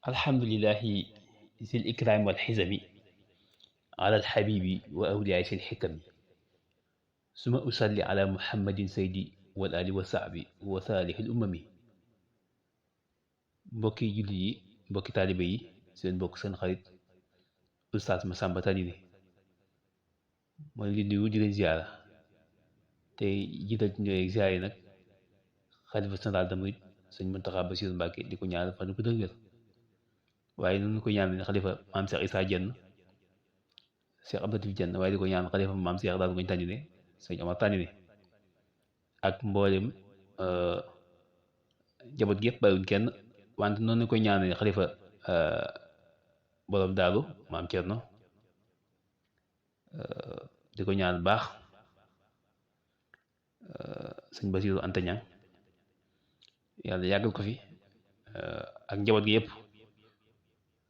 alhamdulillahi zil ikraam wal xizami ala alxabibi wa awliyaay sil xikami suma usalli ala muhammadin saydi wal ali wa sahbi wa saalihil umami mbokki julli yi mbokki taalibe yi seen mbokk seen xarit Oustaz Massamba Talibé mooy li nuyu di leen ziyaara te jiital ci ñooy ziyaar yi nag xalifa général des mourides sëñ Muntaxa Basiru Mbàkke di ko ñaanal fan ko dëgër waaye noonu ko ñaanal xalifa maam Cheikh Issa Diène Cheikh Abdou Latif Diène waaye di ko ñaanal xalifa maam Cheikh daal ngoñ Tandine sëñ Omar Tandine ak mboolem jaboot gi yëpp bàyyiwuñ kenn wante noonu ko ñaanal xalifa borom daaru maam Cerno di ko ñaan baax sëñ Basiru Anta Ñaŋ yàlla yàggal ko fi ak njaboot gi yëpp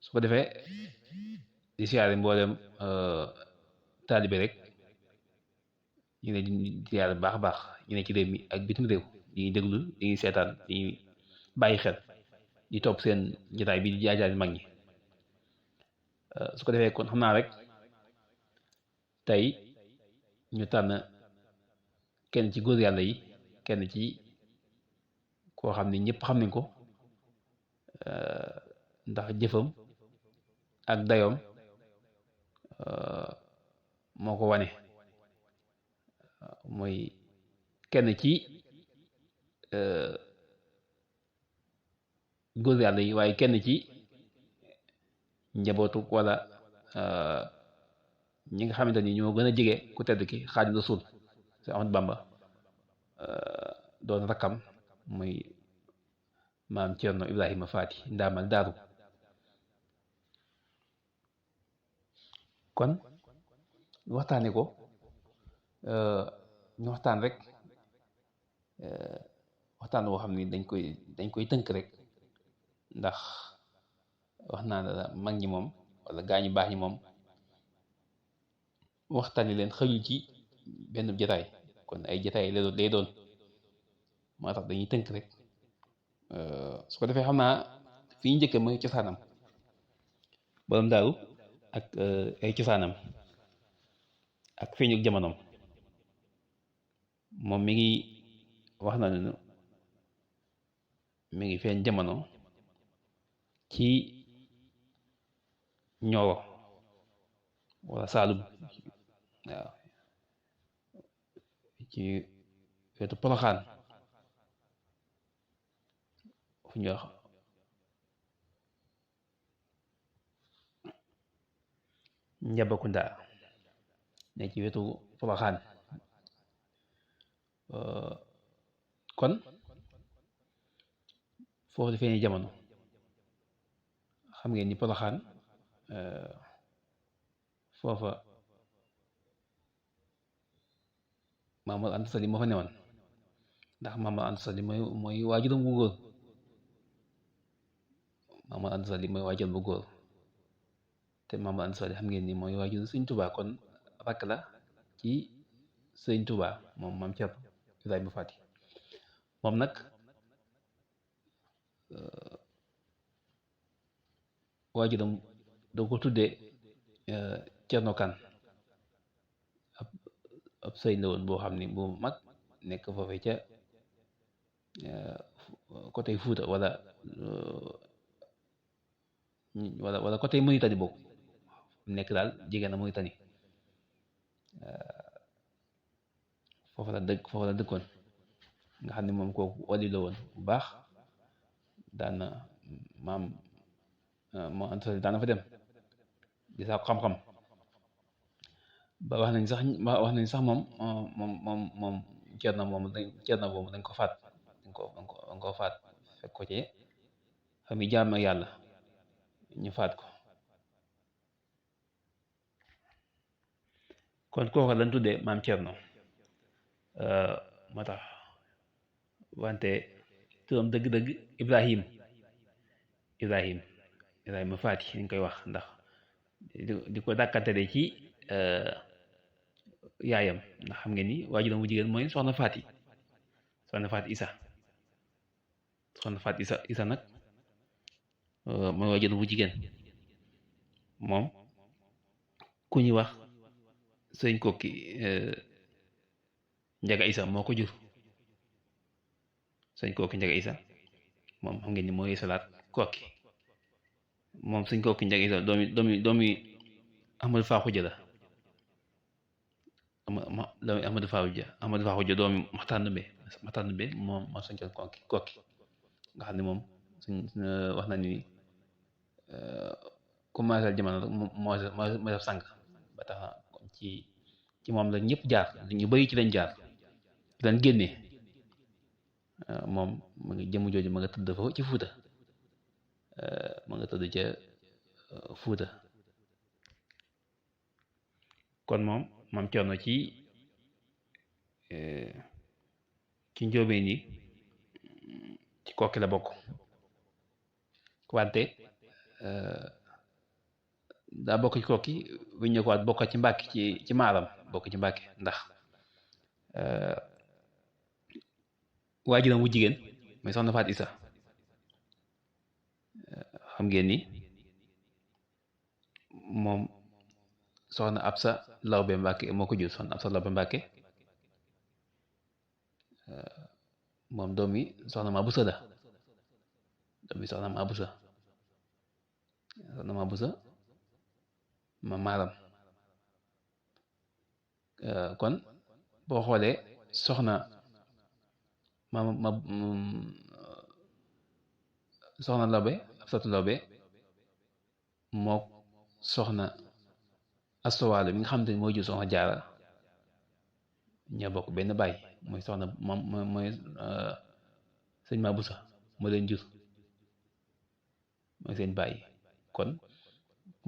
su ko defee di siyaare mboolem taalibe rek ñu ne di siyaare baax a baax ñu ne ci réew mi ak bitim réew di ñuy déglu di ñuy seetaan di ñuy bàyyi xel di topp seen jotaay bi di jaajaali mag ñi su ko defee kon xam naa rek tey ñu tànn kenn ci góor yàlla yi kenn ci koo xam ne ñëpp xam nañ ko ndax jëfam ak dayoom moo ko wane mooy kenn ci góor yàlla yi waaye kenn ci njabootu wala ñi nga xamante ni ñoo gën a jege ku tedd ki Xaadimu Rasuul si Ahmadu Bamba doon rakkam muy maam Cerno Ibrahima Faati ndaamal daaru kon waxtaane ko ñu waxtaan rek waxtaan woo xam ni dañ koy tënk rek ndax wax naa la mag ñi moom wala gaa ñu baax ñi moom waxtaani leen xëyul ci benn jataay kon ay jataay lay doon moo tax dañuy tënk rek su ko defee xam naa fi ñu njëkke mooy cosaanam borom daaru ak ay cosaanam ak feeñu jamonoom moom mi ngi wax na ne mi ngi feeñ jamono ci Ñooro wala Saalum waaw ci wetu Poroxaan fu ñuy wax Njabakunda ne ci wetu Poroxaan kon foofu di feeñee jamono xam ngeen ni Poroxaan foofa Maamor Anta Sali moo fa newoon ndax Maamor Anta Sali mooy waajuram bu góor Maamor Anta Sali mooy waajur bu góor te Maamor Anta Sali xam ngeen ni mooy waajur Sëñ Tuubaa kon rakk la ci Sëñ Tuubaa moom maam Cerno Ibrahima Faati moom nag waajuram doo ko tuddee Cerno Kan ab sëñ la woon boo xam ni bu mag nekk foofee ca côté Fuuta wala côté Mauritanie boobu nekk daal jigéen na Mauritanie foofu la dëkkoon nga xam ne moom kooku wali la woon bu baax daana maam moo Anta Sali daana fa dem di saako xam-xam ba wax nañ sax moom Cerno boobu dañ ko faat dañ ko faat fekk ko ci xam yi jaam ak yàlla ñu faat ko kon kooku lañ tuddee maam Cerno moo tax wante turam dëgg-dëgg Ibrahima Faati dañ koy wax ndax di ko dàkkantele ci yaayam ndax xam ngeen ni waajuram bu jigéen mooy soxna Faati Isa nag mooy waajur bu jigéen moom ku ñuy wax sëñ Kokki Njaga Isa moo ko jur. sëñ Kokki Njaga Isa moom xam ngeen ni mooy salaat Kokki moom sëñ Kokki Njaga Isa doomi Ahmadu Faaxuja la Ahmadu Faaxuja doomi Maxtaar Ndumbe moom moo sañcoon Kokki nga xam ne moom suñ wax na ni commencé jamono rek moo def sànq ba tax na ci moom la ñëpp jaar ñu bëri ci lañ jaar ci lañ génnee moom mu ngi jëmm jooju ma nga tëdd fa ci Fuuta ma nga tëdd ca Fuuta kon moom maam Cerno ci njóobeen yi ci Kokki la bokk wante daa bokk ci Kokki bu ñu ko waat bokk ci Mbàkke ci maaram bokk ci Mbàkke ndax waajuram wu jigéen mooy soxna Faat Isa xam ngeen ni moom soxna Absa Lawbe Mbàkke moo ko jur soxna Absa Lawbe Mbàkke moom doomi soxna Ma Busa la doomi soxna Ma Busa ma maaram kon boo xoolee soxna soxna Lawbe Absatu Lawbe moo soxna astuwaalo bi nga xam te ni mooy jur soxna Jaara ñoo bokk benn baay mooy soxna mooy sëñ Ma Busa moo leen jur mooy seen baay kon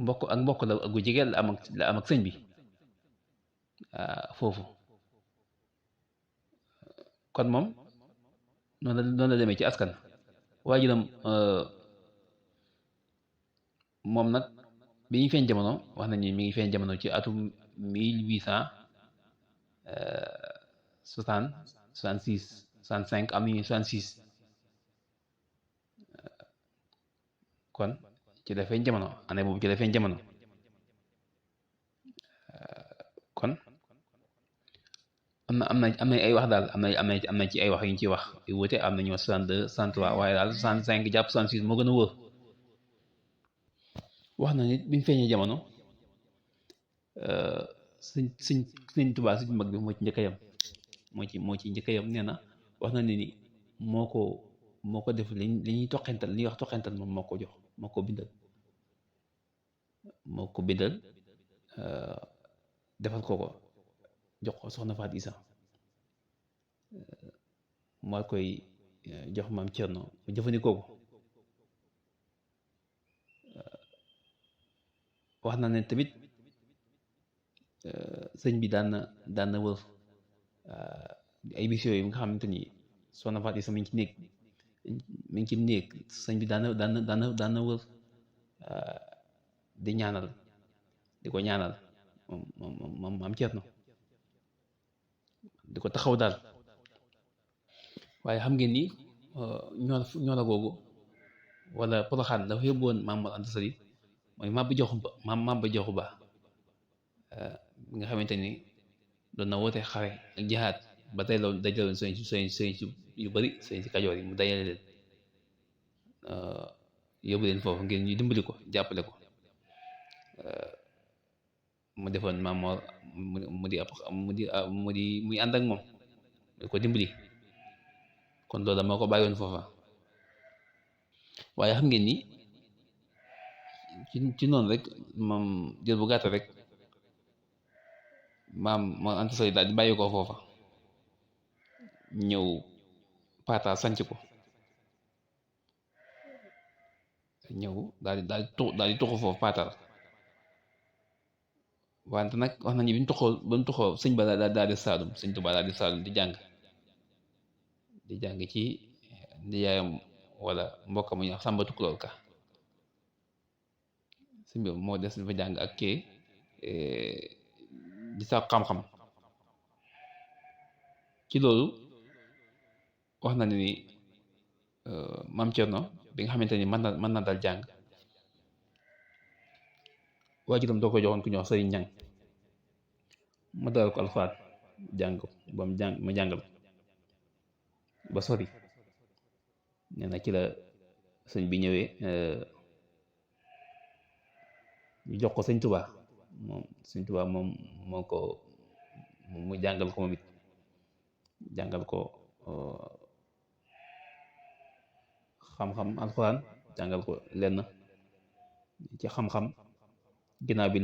mbokk la gu jigéen la am ak sëñ bi foofu kon moom noonu la demee ci askan waajuram moom nag bi ñu feeñ jamono wax nañu mi ngi feeñ jamono ci atum 1865 am 66 kon ci la feeñ jamono année boobu ci la feeñ jamono kon am na ay wax daal am na ci ay wax yu ñu ciy wax yu wuute am na ñu wax 62 63 waaye daal 65 jàpp 66 moo gën a wóor wax na nit bi mu feeñee jamono sëñ Tuubaa suñ mag bi moo ci njëkk a yam moo ci njëkk a yam nee na wax na ni moo ko def li ñuy toqental li ñuy wax toqental moom moo ko jox moo ko bindal defal ko jox ko soxna Faat Isa moo koy jox maam Cerno mu jëfandikoo ko wax na ne tamit sëñ bi daan na wër ay bis yooyu nga xamante ni soxna Faat Isa mi ngi ci néeg sëñ bi daan na wër di ko ñaanal moom maam Cerno di ko taxaw daal waaye xam ngeen ni ñoora googu wala Poroxaan dafa yóbbuwoon Maam Mor Anta Sali mooy Maba Jaxu Ba nga xamante ni doon na woote xare ak jihaad ba tey loolu dajaloon sëñ yu bari sëñ si Kajoor yi mu dajale leen yóbbu leen foofu ngeen ñu dimbali ko jàppale ko mu defoon Maam Mor muy ànd ak moom di ko dimbali kon loolu moo ko bàyyoon foofa waaye xam ngeen ni ci noonu rek moom jël bu gàtt rek Maam Mor Anta Sali daal di bàyyi ko foofa ñëw Paata sanc ko ñëw daal di tuxu foofu Paata wante nag wax nañu bi mu tuxoo sëñ ba daal di Saalum sëñ Tuubaa daal di Saalum di jàng ci ndiyaayam wala mbokk mu ñu wax Sàmba Tukulóor Ka sëñ bi moo des dafa jàng ak kii di sax xam-xam ci loolu wax na ni Maam Cerno bi nga xamante ni mën na dal jàng waajuram doo ko joxoon ku ñuy wax sëriñ ñang ma dalal ko alxuraan jàng ko ba mu jàng ma jàngal ba sori nee na ci la sëñ bi ñëwee ñu jox ko sëñ Tuubaa moom moo ko mu jàngal ko moom it jàngal ko xam-xam alxuraan jàngal ko lenn ci xam-xam ginnaaw bi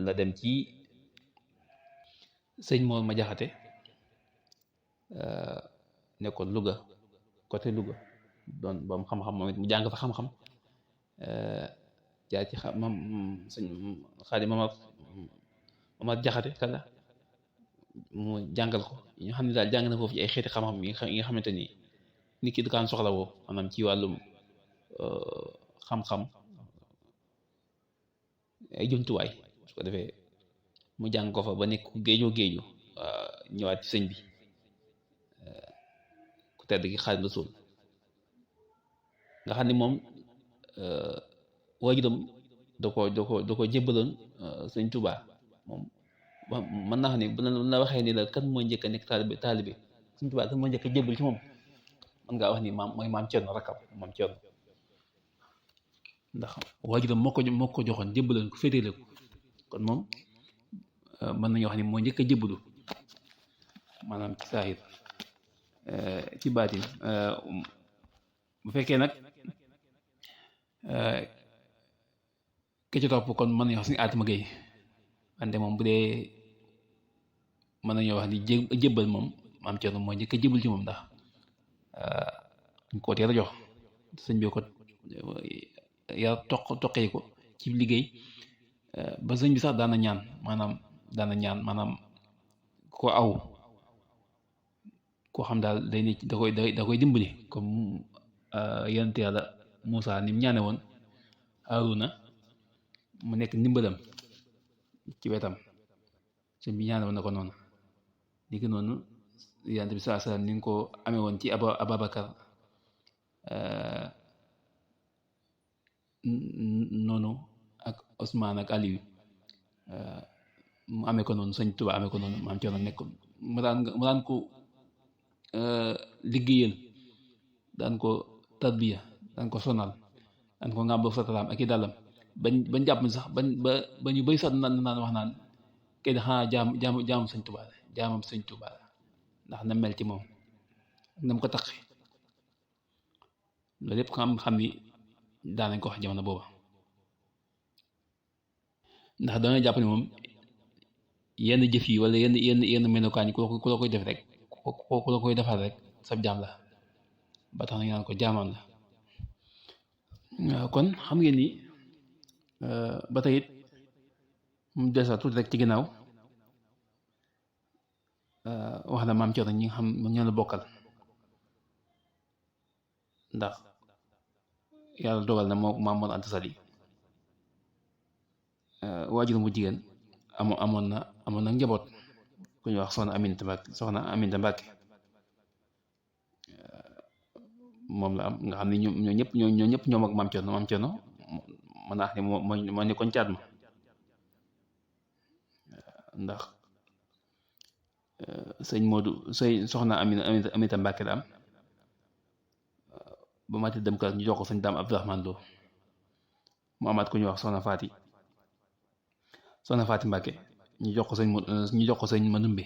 la dem ci sëñ Mor ma jaxate nekkoon Louga côté Louga doon boom xam-xam moom it mu jàng fa xam-xam jaar ci mam sëñ xaadi Mamar jaxate kala mu jàngal ko ñu xam ne daal jàng na foofu ci ay xeeti xam-xam yi nga xamante ni nit ki dukaan soxla woo maanaam ci wàllum xam-xam ay jumtuwaay su ko defee mu jàng ko fa ba nekk ku géejoo ñëwaat ci sëñ bi ku tedd gi Xaadimu Rasuul nga xam ni moom waajuram da ko jébbaloon sëñ Tuubaa moom mën naa xam ne bu la waxee ni la kan moo njëkk a nekk taalibe sëñ Tuubaa kan moo njëkk a jébbal ci moom mën ngaa wax ni mooy maam Cerno rakkam maam Cerno ndax waajuram moo ko joxoon jébbaloon ko féetale ko kon moom mën nañu wax ni moo njëkk a jébbalu maanaam ci saahir ci baatin bu fekkee nag ke ci topp kon mën nañu wax suñu Adama Gueye wante moom bu dee mën nañoo wax ni jébbal moom maam Cerno moo njëkk a jébbal ci moom ndax ñu ko teel a jox sëñ bi ko yar toqee ko ci liggéey ba sëñ bi sax daana ñaan maanaam ko aw koo xam daal day ne da koy dimbali comme yonent Yàlla Muusaa ni mu ñaane woon Haaruna mu nekk ndimbalam ci wetam sëñ bi ñaane woon na ko noonu ni ki noonu yonent bi saa ni nga ko amee woon ci Ababakar noonu ak Ousmane ak Aliou mu amee ko noonu sëñ Tuubaa amee ko noonu maam Cerno nekk mu daan ko liggéeyal daan ko tarbiya daan ko sonal daan ko ngàmb satalaam ak i dàllam bañ jàpp ni sax ba ñu bëri sax naan wax naan kay di xanaa jaamam sëñ Tuubaa la jaamam sëñ Tuubaa la ndax na mel ci moom ak na mu ko taqe loolu yëpp xam ni daan nañ ko wax jamono booba ndax dana jàpp ne moom yenn jëf yi wala yenn melokaan yi ku la koy def rek ku la koy defal rek sab jaam la ba tax na ñu naan ko jaamam la kon xam ngeen ni ba tey it mu desa tuuti rek ci ginnaaw wax na maam Cerno ñi nga xam ñoo la bokkal ndax yàlla dogal na moo Maam Mor Anta Sali waajuram bu jigéen amoon na njaboot ku ñuy wax soxna Aminta Mbàkke moom la am nga xam ne ñoo ñëpp ñoom ak maam Cerno mën naa wax ne moo nekkoon caat ma ndax sëñ Modou soxna Aminta Mbàkke la am ba mati dem kër ñu jox ko sëñ Daam Abdourahmane Lo mu amaat ku ñuy wax soxna Faati Mbàkke ñu jox ko sëñ Manumbe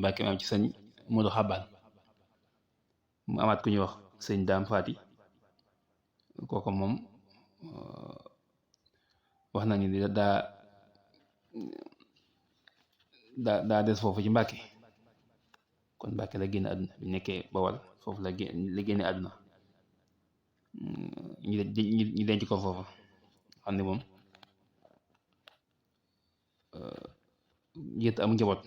Mbàkke am ci sëñ Modou Xabaan mu amaat ku ñuy wax sëñ Daam Faati kooku moom wax nañu ni daa des foofu ci Mbàkke kon Mbàkke la génn àdduna bi nekkee Bawal foofu la génne àdduna ñu denc ko foofu xam ne moom yët am njaboot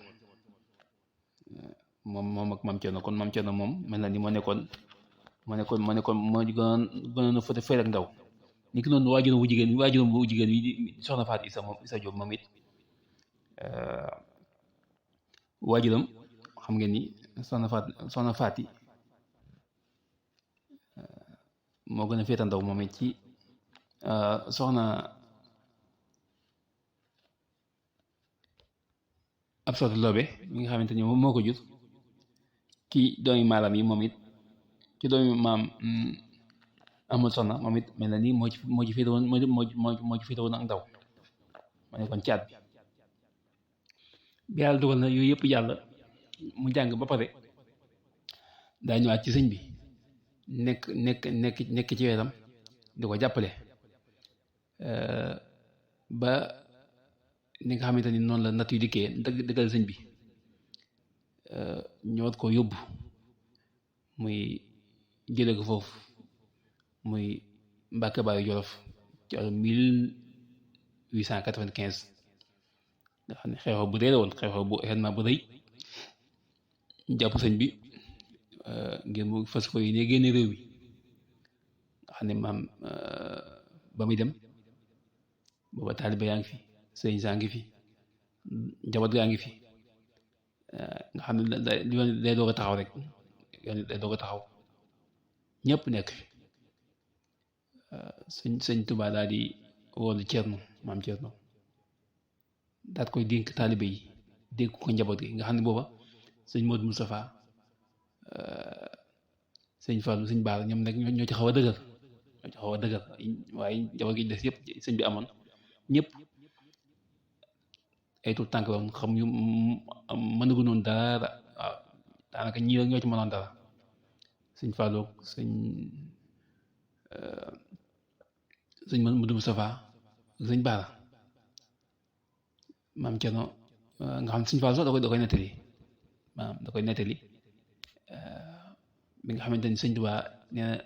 moom ak maam Cerno kon maam Cerno moom mel na ni moo gënoon a fëy rek ndaw ni ki noonu waajuram bu jigéen yi soxna Faat Isa Jóob moom it waajuram xam ngeen ni soxna Faati moo gën a féeta ndaw moom it ci soxna Absatu Loobe mi nga xamante ni moom moo ko jur ci doomi maaram yi moom it ci doomi maam amul soxna moom it mel na ni moo ci féete woon moo ci féete woon ak ndaw ma ne kon caat bi yàlla dogal na yooyu yëpp yàlla mu jàng ba pare daa ñëwaat ci sëñ bi nekk ci wetam di ko jàppale ba ni nga xamante ni noonu la natt yu dikkee dëggal sëñ bi ñëwaat ko yóbbu muy jële ko foofu muy Mbàkke Baayu Jolof ci atum 1895 nga xam ne xew-xew bu rëy la woon xew-xew bu événement bu rëy jàpp sëñ bi ngir mu fas ko yi ne génne réew mi nga xam ne maam ba muy dem booba taaliba yaa ngi fi sëñ saa ngi fi njaboot gaa ngi fi nga xam ne yoon day doog a taxaw rek yoon day doog a taxaw ñëpp nekk fi sëñ Tuubaa daal di woolu Cerno maam Cerno daat koy dénk taalibe yi dénk ko njaboot gi nga xam ne booba sëñ Modou Moustapha sëñ Fallou sëñ Baara ñoom nag ñoo ci xaw a dëgër waaye njaboot gi des yëpp sëñ bi amoon ñëpp ay tuut tànk woon xam ñu mënagu noonu dara waaw daanaka ñii rek ñoo ci mënoon dara sëñ Fallou sëñ Modou Moustapha sëñ Baara maam Cerno nga xam ne sëñ Fallou sax da koy nettali maanaam da koy nettali bi nga xamante ni sëñ Tuubaa nee na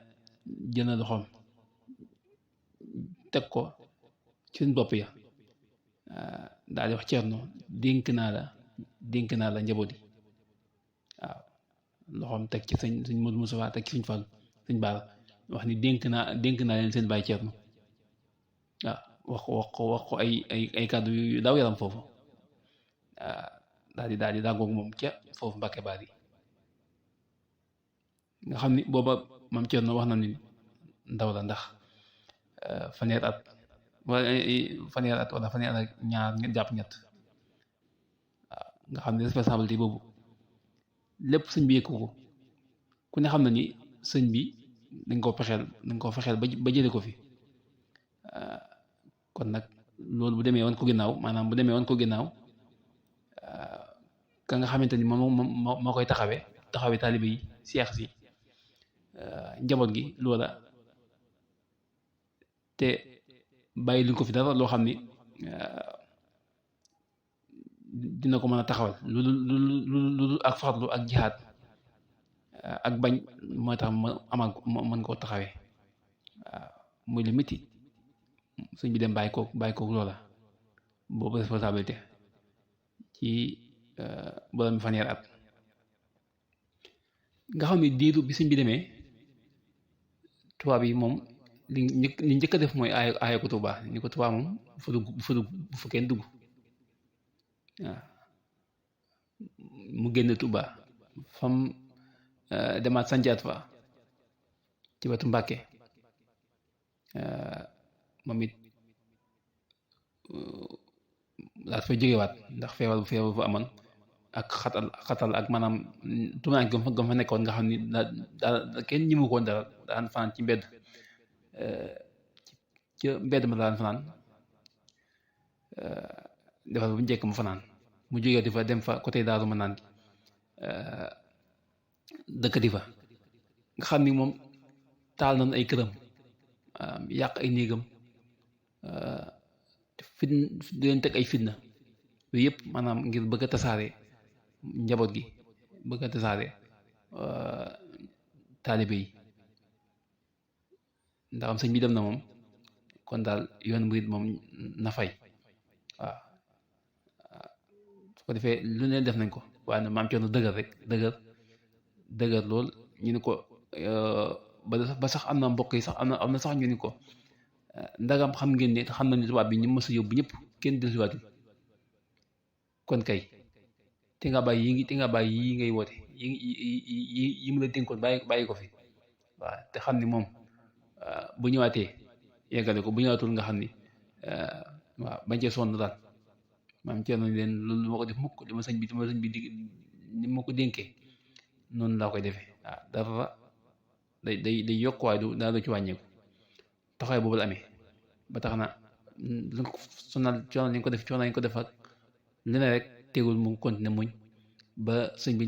jël na loxoom teg ko ci suñ bopp ya daal di wax Cerno dénk naa la njaboot yi waaw loxoom teg ci sëñ Modou Moustapha teg ci sëñ Fallou sëñ Baara wax ni dénk naa leen seen bàyyi Cerno waaw wax ko ay kàddu yu daw yaram foofu daal di dàggoog moom ca foofu Mbàkke Baari nga xam ni booba maam Cerno wax na ni ndaw la ndax fanweer at wala fanweer ak ñaar jàpp ñett waaw nga xam ne responsabilité boobu lépp sëñ bi yëkku ko ku ne xam na ni sëñ bi dañ koo fexeel ba jële ko fi kon nag loolu bu demee woon ko ginnaaw maanaam bu demee woon ko ginnaaw ka nga xamante ni moo koy taxawee taalibe yi seex si njaboot gi loola te bàyyi luñ ko fi dara loo xam ni dina ko mën a taxawal lu ak farlu ak jihaad ak bañ moo tax mën koo taxawee waaw muy lu métti suñ bi dem bàyyi koog loola boobu responsabilité ci borom fanweer at nga xam ne diiru bi suñ bi demee tubaab yi moom li njëkk a def mooy aaya ko Tuubaa ni ko Tuubaa moom bu fa kenn dugg waaw mu génn Tuubaa fam demaat sanjaat fa ci wetu Mbàkke moom it daal fay jógewaat ndax feebar bu amoon ak xatal ak maanaam tumaanke gam fa nekkoon nga xam ni daal kenn ñi mu koon dara daan fanaan ci mbedd ca mbedd ma daan fanaan defal bu njëkk mu fanaan mu jógee di fa dem fa côté Daaru Manaan dëkk di fa nga xam ni moom taal nañ ay këram yàq ay néegam di leen teg ay fitna yooyu yëpp maanaam ngir bëgg a tasaare njaboot gi bëgg a tasaare taalibe yi ndax am sëñ bi dem na moom kon daal yoon murid moom na fay waaw su ko defee lu ne def nañ ko waaye nag maam Cerno dëgër rek dëgër lool ñu ni ko ba sax am na mbokk yi sax am na sax ñu ni ko ndagam xam ngeen ne xam na ni tubaab bi ñu mës a yóbbu ñëpp kenn dellusiwaatul kon kay te nga bàyyi yi ngay woote yi mu la dénkoon bàyyi ko fi waaw te xam ni moom bu ñëwaatee yeggale ko bu ñëwaatul nga xam ni waaw bañ cee sonn daal maam Thierno leen loolu moo ko def mukk li ma sëñ bi di ni ma ko dénkee noonu laa koy defee waaw dara day yokk waaye du dara du ci wàññeeku taxawaay boobu la amee ba tax na lu ko sonal coono li nga ko def coono yi nga ko def ak lu ne rek tegul mu continuer muñ ba sëñ bi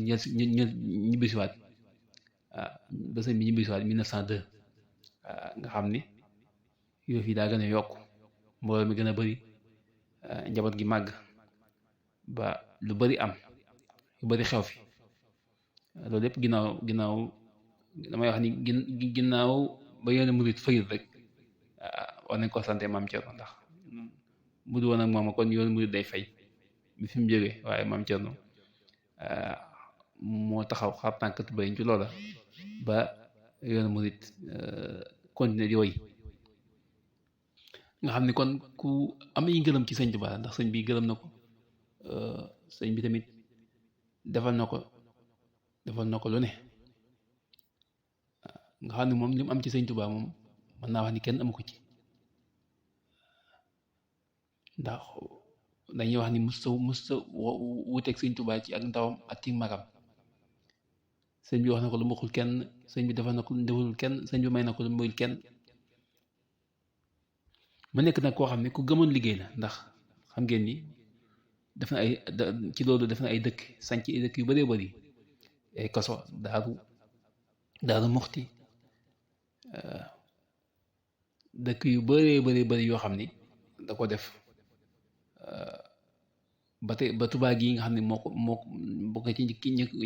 ñibbisiwaat waaw ba sëñ bi ñibbisiwaat 1902 nga xam ni yoof yi daa gën a yokk mbooloo mi gën a bari njaboot gi màgg ba lu bari am lu bari xew fi loolu lépp ginnaaw damay wax ni ginnaaw ba yoonu murit fayut rek war nañ ko sante maam Thierno ndax bu du woon ak moom kon yoonu murit day fay bi fi mu jógee waaye maam Thierno moo taxaw xar tànk tubéy ci loola ba yoonu murit continuer di woy nga xam ni kon ku am yi ngërëm ci sëñ Tuubaa ndax sëñ bi gërëm na ko sëñ bi tamit defal na ko lu ne nga xam ne moom li mu am ci sëñ Tuubaa moom mën naa wax ni kenn amu ko ci ndax dañuy wax ni musta wuteeg sëñ Tuubaa ci ak ndawam ak ci magam sëñ bi wax na ko lu mu waxul kenn sëñ bi defal na ko lu mu defalul kenn sëñ bi may na ko lu mu mayul kenn ma nekk nag koo xam ne ku gëmoon liggéey la ndax xam ngeen ni def na ci loolu def na ay dëkk sanc ay dëkk yu bëree bëri ay kaso daaru muxti dëkk yu bëree bëri yoo xam ni da ko def ba Tuubaa gi nga xam ne moo bokk ci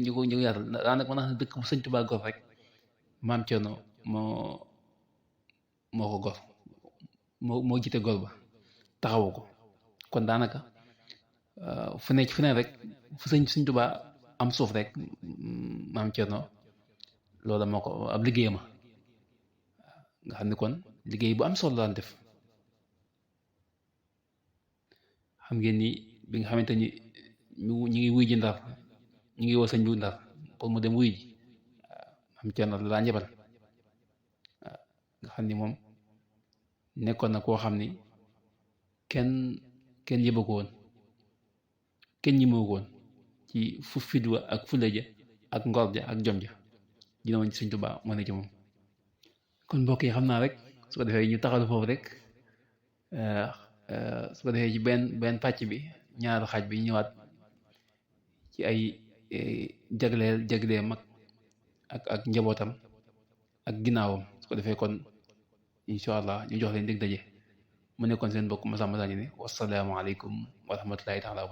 ñi ko yaatal daanaka mën naa ne dëkk bu sëñ Tuubaa gor rek maam Thierno moo ko gor moo jiite gor ba taxawu ko kon daanaka fu ne rek fu sëñ Tuubaa am suuf rek maam Thierno loola moo ko ab liggéeyama nga xam ne kon liggéey bu am solo daan def xam ngeen ni bi nga xamante ni ñu ngi wuy ji Ndar ñu ngi woo sëñ bu Ndar pour mu dem wuy ji maam Thierno la daan yebal nga xam ni moom nekkoon na koo xam ni kenn yëba ko woon kenn ñi moo ko woon ci fu fidwa ak fulla ja ak ngor ja ak jom ja dina woon ci Sëñ Tuubaa moo ne ci moom kon mbokk yi xam naa rek su ko defee ñu taxalu foofu rek su ko defee ci benn pàcc bi ñaaru xaaj bi ñëwaat ci ay jagleem ak njabootam ak ginnaawam su ko defee kon incha allah ñu jox leen dégg daje mu nekkoon seen mbokk Massamba Sadio ne wassalaamu aleykum wa rahmatullahi taala